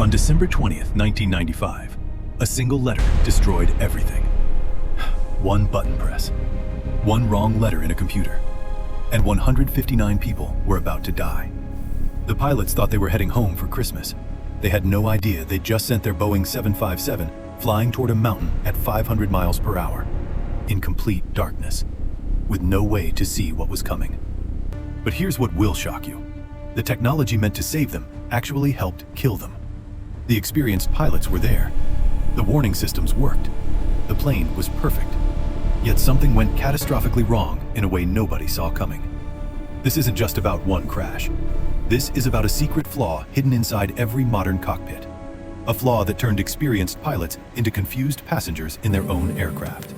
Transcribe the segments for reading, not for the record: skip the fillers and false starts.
On December 20th, 1995, a single letter destroyed everything. One button press, one wrong letter in a computer, and 159 people were about to die. The pilots thought they were heading home for Christmas. They had no idea they'd just sent their Boeing 757 flying toward a mountain at 500 miles per hour, in complete darkness, with no way to see what was coming. But here's what will shock you. The technology meant to save them actually helped kill them. The experienced pilots were there. The warning systems worked. The plane was perfect. Yet something went catastrophically wrong in a way nobody saw coming. This isn't just about one crash. This is about a secret flaw hidden inside every modern cockpit. A flaw that turned experienced pilots into confused passengers in their own aircraft.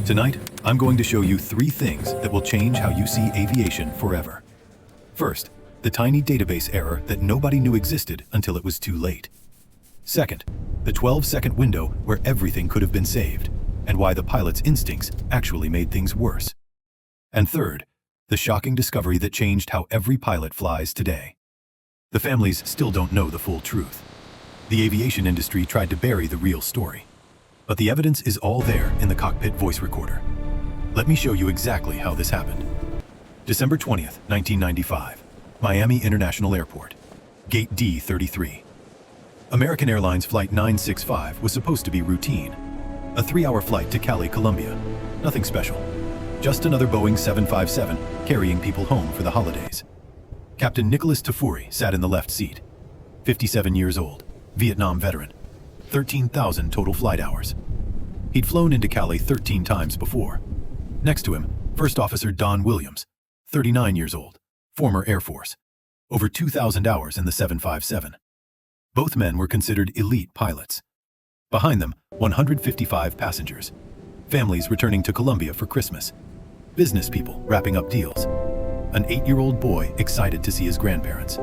Tonight, I'm going to show you 3 things that will change how you see aviation forever. First, the tiny database error that nobody knew existed until it was too late. Second, the 12-second window where everything could have been saved, and why the pilot's instincts actually made things worse. And third, the shocking discovery that changed how every pilot flies today. The families still don't know the full truth. The aviation industry tried to bury the real story. But the evidence is all there in the cockpit voice recorder. Let me show you exactly how this happened. December 20th, 1995, Miami International Airport, Gate D33. American Airlines Flight 965 was supposed to be routine. A 3-hour flight to Cali, Colombia. Nothing special. Just another Boeing 757 carrying people home for the holidays. Captain Nicholas Tafuri sat in the left seat. 57 years old, Vietnam veteran. 13,000 total flight hours. He'd flown into Cali 13 times before. Next to him, First Officer Don Williams, 39 years old, former Air Force. Over 2,000 hours in the 757. Both men were considered elite pilots. Behind them, 155 passengers. Families returning to Colombia for Christmas. Business people wrapping up deals. An 8-year-old boy excited to see his grandparents.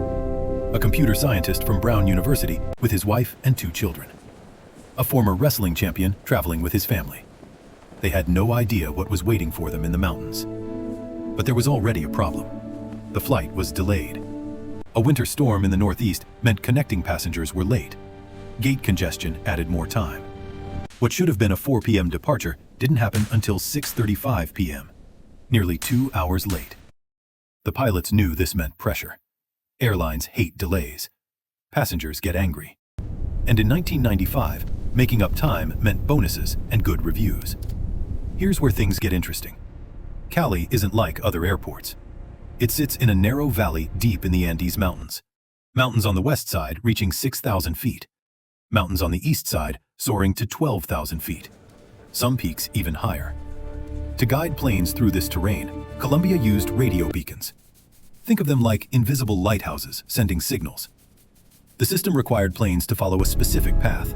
A computer scientist from Brown University with his wife and 2 children. A former wrestling champion traveling with his family. They had no idea what was waiting for them in the mountains. But there was already a problem. The flight was delayed. A winter storm in the northeast meant connecting passengers were late. Gate congestion added more time. What should have been a 4 p.m. departure didn't happen until 6:35 p.m., nearly 2 hours late. The pilots knew this meant pressure. Airlines hate delays. Passengers get angry. And in 1995, making up time meant bonuses and good reviews. Here's where things get interesting. Cali isn't like other airports. It sits in a narrow valley deep in the Andes Mountains. Mountains on the west side reaching 6,000 feet. Mountains on the east side soaring to 12,000 feet. Some peaks even higher. To guide planes through this terrain, Colombia used radio beacons. Think of them like invisible lighthouses sending signals. The system required planes to follow a specific path.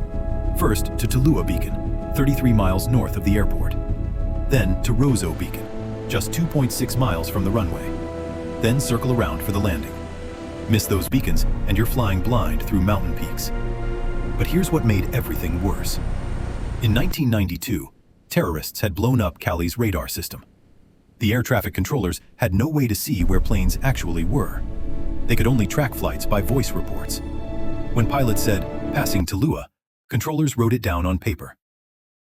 First to Tulua Beacon, 33 miles north of the airport. Then to Roseau Beacon, just 2.6 miles from the runway. Then circle around for the landing. Miss those beacons and you're flying blind through mountain peaks. But here's what made everything worse. In 1992, terrorists had blown up Cali's radar system. The air traffic controllers had no way to see where planes actually were. They could only track flights by voice reports. When pilots said, "Passing Tulua," controllers wrote it down on paper.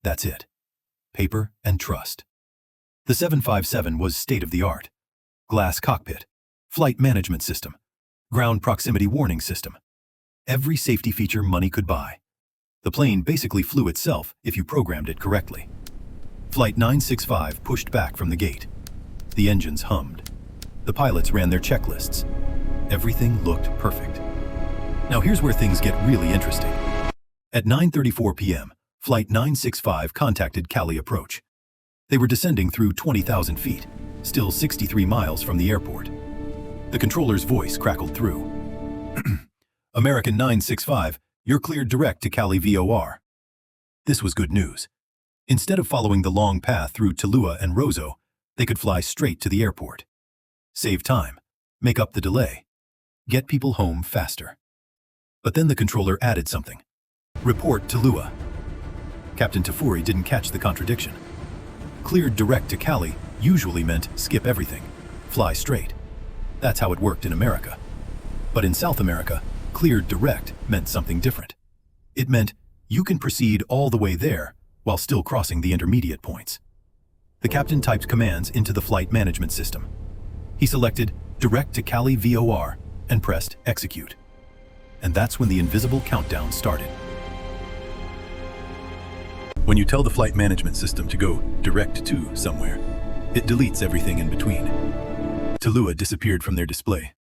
That's it. Paper and trust. The 757 was state-of-the-art. Glass cockpit, flight management system, ground proximity warning system. Every safety feature money could buy. The plane basically flew itself if you programmed it correctly. Flight 965 pushed back from the gate. The engines hummed. The pilots ran their checklists. Everything looked perfect. Now here's where things get really interesting. At 9:34 p.m., Flight 965 contacted Cali approach. They were descending through 20,000 feet, still 63 miles from the airport. The controller's voice crackled through. American 965, you're cleared direct to Cali VOR. This was good news. Instead of following the long path through Tulua and Roseau, they could fly straight to the airport. Save time, make up the delay, get people home faster. But then the controller added something. Report Tulua. Captain Tafuri didn't catch the contradiction. Cleared direct to Cali usually meant skip everything, fly straight. That's how it worked in America. But in South America, cleared direct meant something different. It meant you can proceed all the way there while still crossing the intermediate points. The captain typed commands into the flight management system. He selected direct to Cali VOR and pressed execute. And that's when the invisible countdown started. When you tell the flight management system to go direct to somewhere, it deletes everything in between. Tallua disappeared from their display.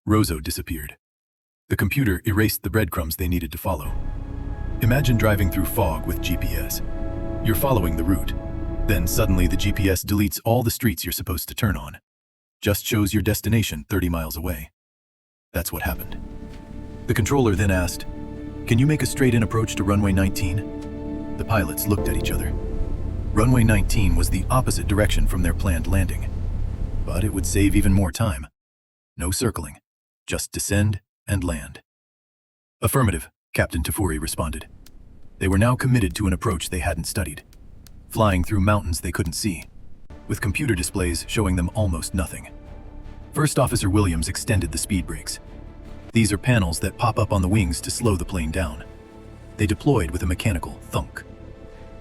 Roseau disappeared. The computer erased the breadcrumbs they needed to follow. Imagine driving through fog with GPS. You're following the route. Then suddenly the GPS deletes all the streets you're supposed to turn on. Just shows your destination 30 miles away. That's what happened. The controller then asked, "Can you make a straight-in approach to runway 19? The pilots looked at each other. Runway 19 was the opposite direction from their planned landing. But it would save even more time. No circling, just descend and land. Affirmative, Captain Tafuri responded. They were now committed to an approach they hadn't studied, flying through mountains they couldn't see, with computer displays showing them almost nothing. First Officer Williams extended the speed brakes. These are panels that pop up on the wings to slow the plane down. They deployed with a mechanical thunk.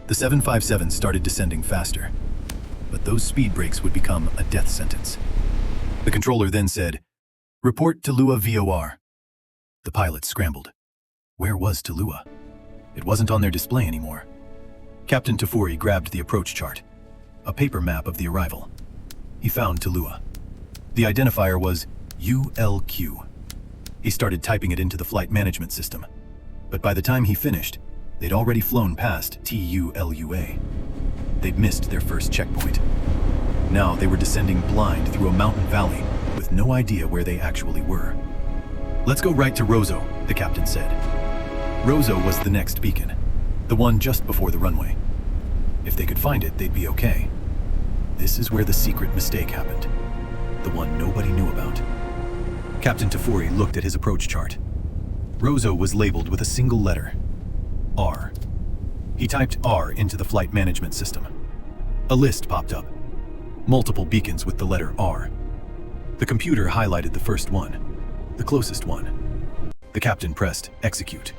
The 757 started descending faster, but those speed brakes would become a death sentence. The controller then said, "Report Tallua VOR." The pilots scrambled. Where was Tallua? It wasn't on their display anymore. Captain Tafuri grabbed the approach chart, a paper map of the arrival. He found Tallua. The identifier was ULQ. He started typing it into the flight management system. But by the time he finished, they'd already flown past TULUA. They'd missed their first checkpoint. Now they were descending blind through a mountain valley with no idea where they actually were. "Let's go right to Roseau," the captain said. Roseau was the next beacon, the one just before the runway. If they could find it, they'd be okay. This is where the secret mistake happened, the one nobody knew about. Captain Tafuri looked at his approach chart. Roseau was labeled with a single letter, R. He typed R into the flight management system. A list popped up, multiple beacons with the letter R. The computer highlighted the first one, the closest one. The captain pressed execute.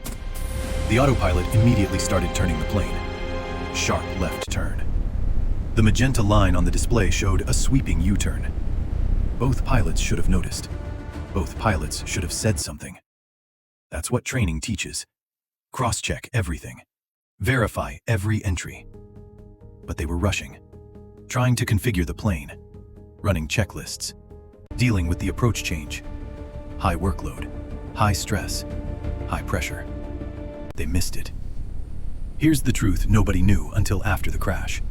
The autopilot immediately started turning the plane. Sharp left turn. The magenta line on the display showed a sweeping U-turn. Both pilots should have noticed. Both pilots should have said something. That's what training teaches. Cross-check everything. Verify every entry. But they were rushing, trying to configure the plane, running checklists, dealing with the approach change. High workload, high stress, high pressure. They missed it. Here's the truth nobody knew until after the crash.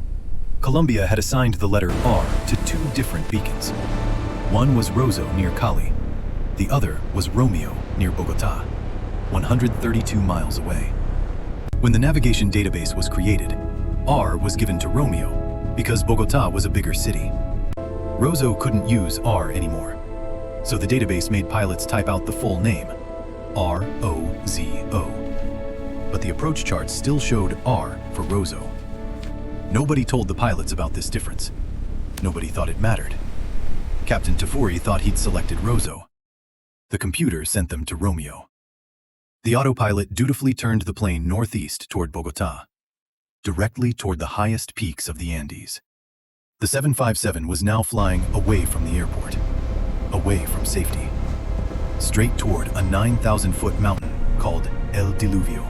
Colombia had assigned the letter R to two different beacons. One was Roseau near Cali. The other was Romeo near Bogota, 132 miles away. When the navigation database was created, R was given to Romeo because Bogota was a bigger city. Roseau couldn't use R anymore, so the database made pilots type out the full name, R-O-Z-O. But the approach chart still showed R for Roseau. Nobody told the pilots about this difference. Nobody thought it mattered. Captain Tafuri thought he'd selected Roseau. The computer sent them to Romeo. The autopilot dutifully turned the plane northeast toward Bogota, directly toward the highest peaks of the Andes. The 757 was now flying away from the airport, away from safety, straight toward a 9,000-foot mountain called El Diluvio,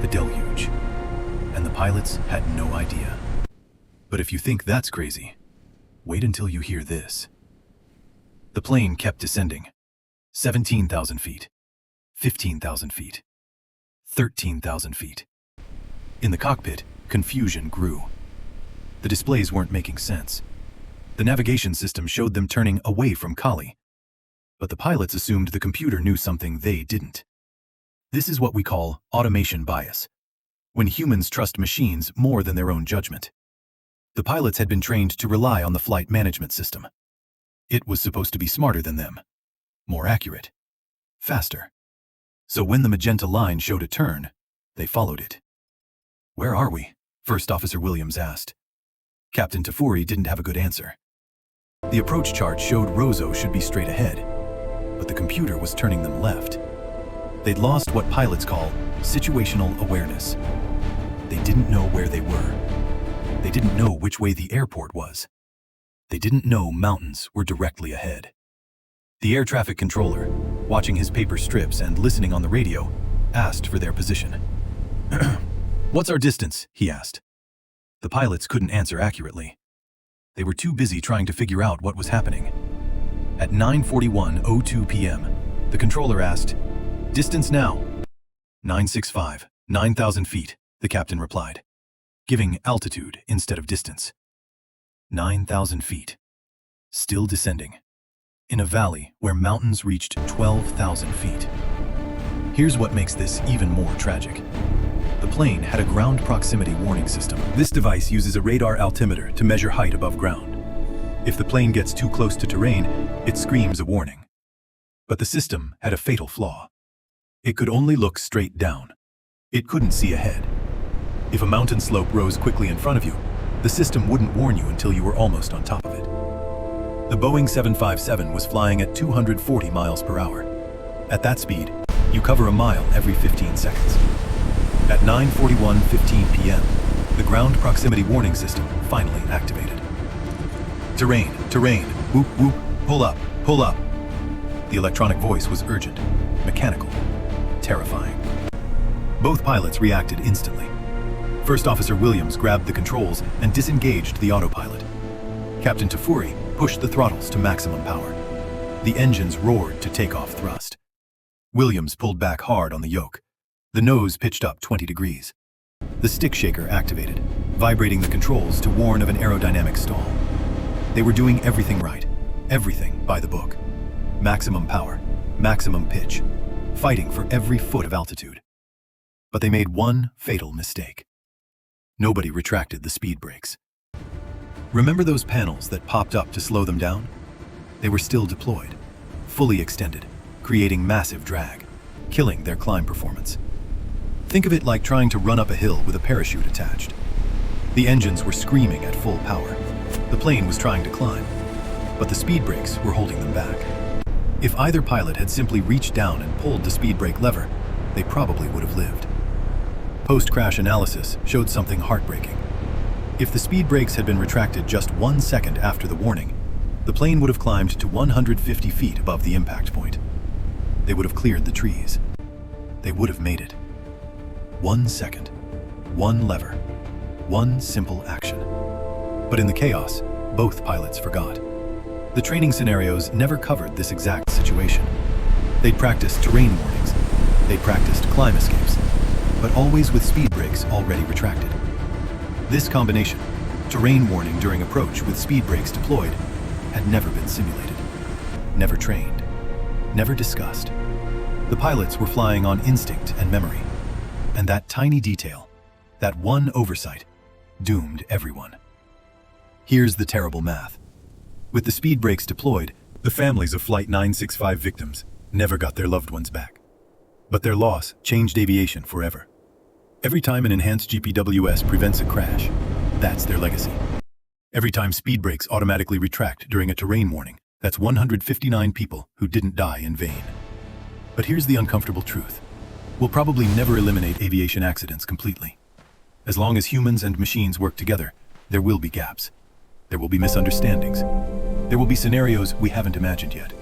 the deluge, and the pilots had no idea. But if you think that's crazy, wait until you hear this. The plane kept descending, 17,000 feet, 15,000 feet, 13,000 feet. In the cockpit, confusion grew. The displays weren't making sense. The navigation system showed them turning away from Cali, but the pilots assumed the computer knew something they didn't. This is what we call automation bias, when humans trust machines more than their own judgment. The pilots had been trained to rely on the flight management system. It was supposed to be smarter than them, more accurate, faster. So when the magenta line showed a turn, they followed it. "Where are we?" First Officer Williams asked. Captain Tafuri didn't have a good answer. The approach chart showed Roseau should be straight ahead, but the computer was turning them left. They'd lost what pilots call situational awareness. They didn't know where they were. They didn't know which way the airport was. They didn't know mountains were directly ahead. The air traffic controller, watching his paper strips and listening on the radio, asked for their position. "What's our distance?" he asked. The pilots couldn't answer accurately. They were too busy trying to figure out what was happening. At 9:41:02 p.m., the controller asked, "Distance now." 965, 9,000 feet, the captain replied, giving altitude instead of distance. 9,000 feet. Still descending. In a valley where mountains reached 12,000 feet. Here's what makes this even more tragic. The plane had a ground proximity warning system. This device uses a radar altimeter to measure height above ground. If the plane gets too close to terrain, it screams a warning. But the system had a fatal flaw. It could only look straight down. It couldn't see ahead. If a mountain slope rose quickly in front of you, the system wouldn't warn you until you were almost on top of it. The Boeing 757 was flying at 240 miles per hour. At that speed, you cover a mile every 15 seconds. At 9:41:15 p.m., the ground proximity warning system finally activated. "Terrain, terrain, whoop, whoop, pull up, pull up." The electronic voice was urgent, mechanical, terrifying. Both pilots reacted instantly. First Officer Williams grabbed the controls and disengaged the autopilot. Captain Tafuri pushed the throttles to maximum power. The engines roared to takeoff thrust. Williams pulled back hard on the yoke. The nose pitched up 20 degrees. The stick shaker activated, vibrating the controls to warn of an aerodynamic stall. They were doing everything right, everything by the book. Maximum power, maximum pitch, fighting for every foot of altitude. But they made one fatal mistake. Nobody retracted the speed brakes. Remember those panels that popped up to slow them down? They were still deployed, fully extended, creating massive drag, killing their climb performance. Think of it like trying to run up a hill with a parachute attached. The engines were screaming at full power. The plane was trying to climb, but the speed brakes were holding them back. If either pilot had simply reached down and pulled the speed brake lever, they probably would have lived. Post-crash analysis showed something heartbreaking. If the speed brakes had been retracted just 1 second after the warning, the plane would have climbed to 150 feet above the impact point. They would have cleared the trees. They would have made it. 1 second, one lever, one simple action. But in the chaos, both pilots forgot. The training scenarios never covered this exact situation. They'd practiced terrain warnings. They'd practiced climb escapes, but always with speed brakes already retracted. This combination, terrain warning during approach with speed brakes deployed, had never been simulated, never trained, never discussed. The pilots were flying on instinct and memory, and that tiny detail, that one oversight, doomed everyone. Here's the terrible math. With the speed brakes deployed, the families of Flight 965 victims never got their loved ones back. But their loss changed aviation forever. Every time an enhanced GPWS prevents a crash, that's their legacy. Every time speed brakes automatically retract during a terrain warning, that's 159 people who didn't die in vain. But here's the uncomfortable truth. We'll probably never eliminate aviation accidents completely. As long as humans and machines work together, there will be gaps. There will be misunderstandings. There will be scenarios we haven't imagined yet.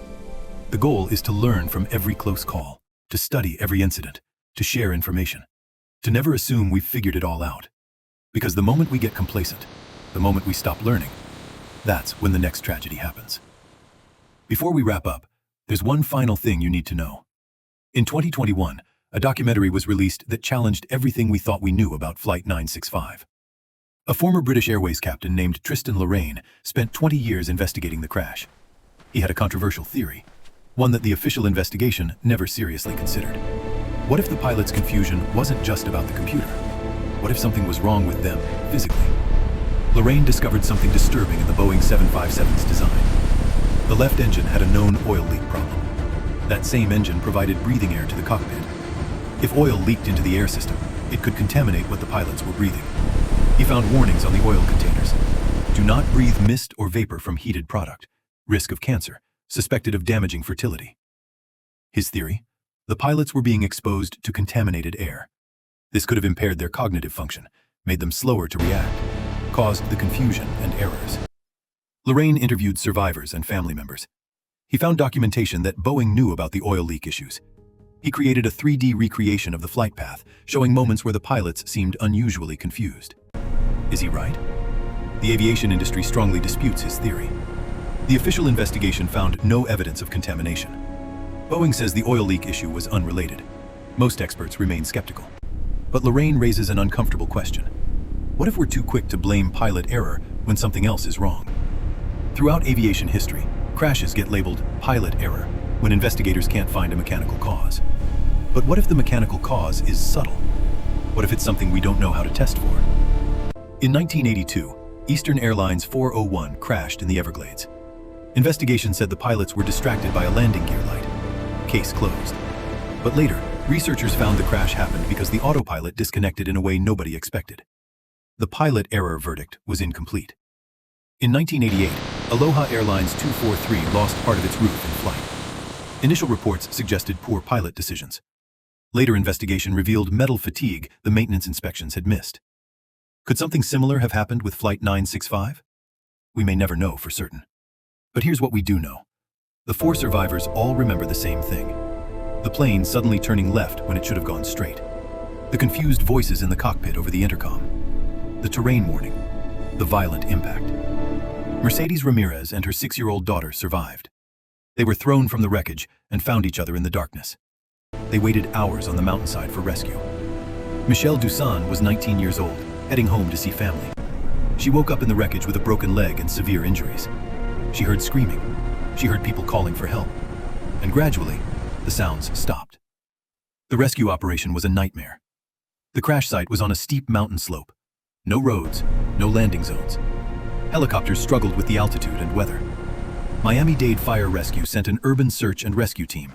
The goal is to learn from every close call, to study every incident, to share information, to never assume we've figured it all out. Because the moment we get complacent, the moment we stop learning, that's when the next tragedy happens. Before we wrap up, there's one final thing you need to know. In 2021, a documentary was released that challenged everything we thought we knew about Flight 965. A former British Airways captain named Tristan Lorraine spent 20 years investigating the crash. He had a controversial theory, one that the official investigation never seriously considered. What if the pilot's confusion wasn't just about the computer? What if something was wrong with them physically? Lorraine discovered something disturbing in the Boeing 757's design. The left engine had a known oil leak problem. That same engine provided breathing air to the cockpit. If oil leaked into the air system, it could contaminate what the pilots were breathing. He found warnings on the oil containers. Do not breathe mist or vapor from heated product. Risk of cancer. Suspected of damaging fertility. His theory? The pilots were being exposed to contaminated air. This could have impaired their cognitive function, made them slower to react, caused the confusion and errors. Lorraine interviewed survivors and family members. He found documentation that Boeing knew about the oil leak issues. He created a 3D recreation of the flight path, showing moments where the pilots seemed unusually confused. Is he right? The aviation industry strongly disputes his theory. The official investigation found no evidence of contamination. Boeing says the oil leak issue was unrelated. Most experts remain skeptical. But Lorraine raises an uncomfortable question. What if we're too quick to blame pilot error when something else is wrong? Throughout aviation history, crashes get labeled pilot error when investigators can't find a mechanical cause. But what if the mechanical cause is subtle? What if it's something we don't know how to test for? In 1982, Eastern Airlines 401 crashed in the Everglades. Investigation said the pilots were distracted by a landing gear light. Case closed. But later, researchers found the crash happened because the autopilot disconnected in a way nobody expected. The pilot error verdict was incomplete. In 1988, Aloha Airlines 243 lost part of its roof in flight. Initial reports suggested poor pilot decisions. Later investigation revealed metal fatigue the maintenance inspections had missed. Could something similar have happened with Flight 965? We may never know for certain. But here's what we do know. The 4 survivors all remember the same thing. The plane suddenly turning left when it should have gone straight. The confused voices in the cockpit over the intercom. The terrain warning. The violent impact. Mercedes Ramirez and her 6-year-old daughter survived. They were thrown from the wreckage and found each other in the darkness. They waited hours on the mountainside for rescue. Michelle Dusan was 19 years old, heading home to see family. She woke up in the wreckage with a broken leg and severe injuries. She heard screaming. She heard people calling for help. And gradually, the sounds stopped. The rescue operation was a nightmare. The crash site was on a steep mountain slope. No roads, no landing zones. Helicopters struggled with the altitude and weather. Miami-Dade Fire Rescue sent an urban search and rescue team.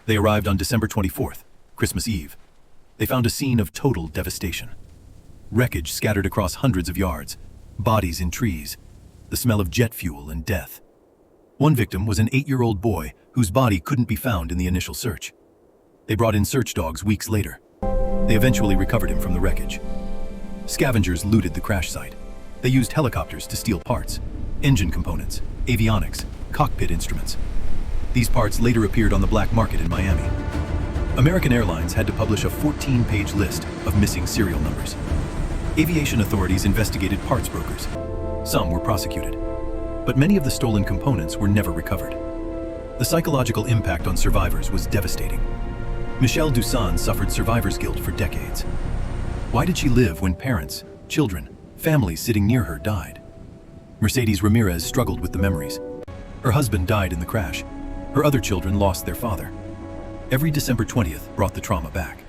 They arrived on December 24th, Christmas Eve. They found a scene of total devastation. Wreckage scattered across hundreds of yards, bodies in trees, the smell of jet fuel and death. One victim was an 8-year-old boy whose body couldn't be found in the initial search. They brought in search dogs weeks later. They eventually recovered him from the wreckage. Scavengers looted the crash site. They used helicopters to steal parts, engine components, avionics, cockpit instruments. These parts later appeared on the black market in Miami. American Airlines had to publish a 14-page list of missing serial numbers. Aviation authorities investigated parts brokers. Some were prosecuted. But many of the stolen components were never recovered. The psychological impact on survivors was devastating. Michelle Dusan suffered survivor's guilt for decades. Why did she live when parents, children, families sitting near her died? Mercedes Ramirez struggled with the memories. Her husband died in the crash. Her other children lost their father. Every December 20th brought the trauma back.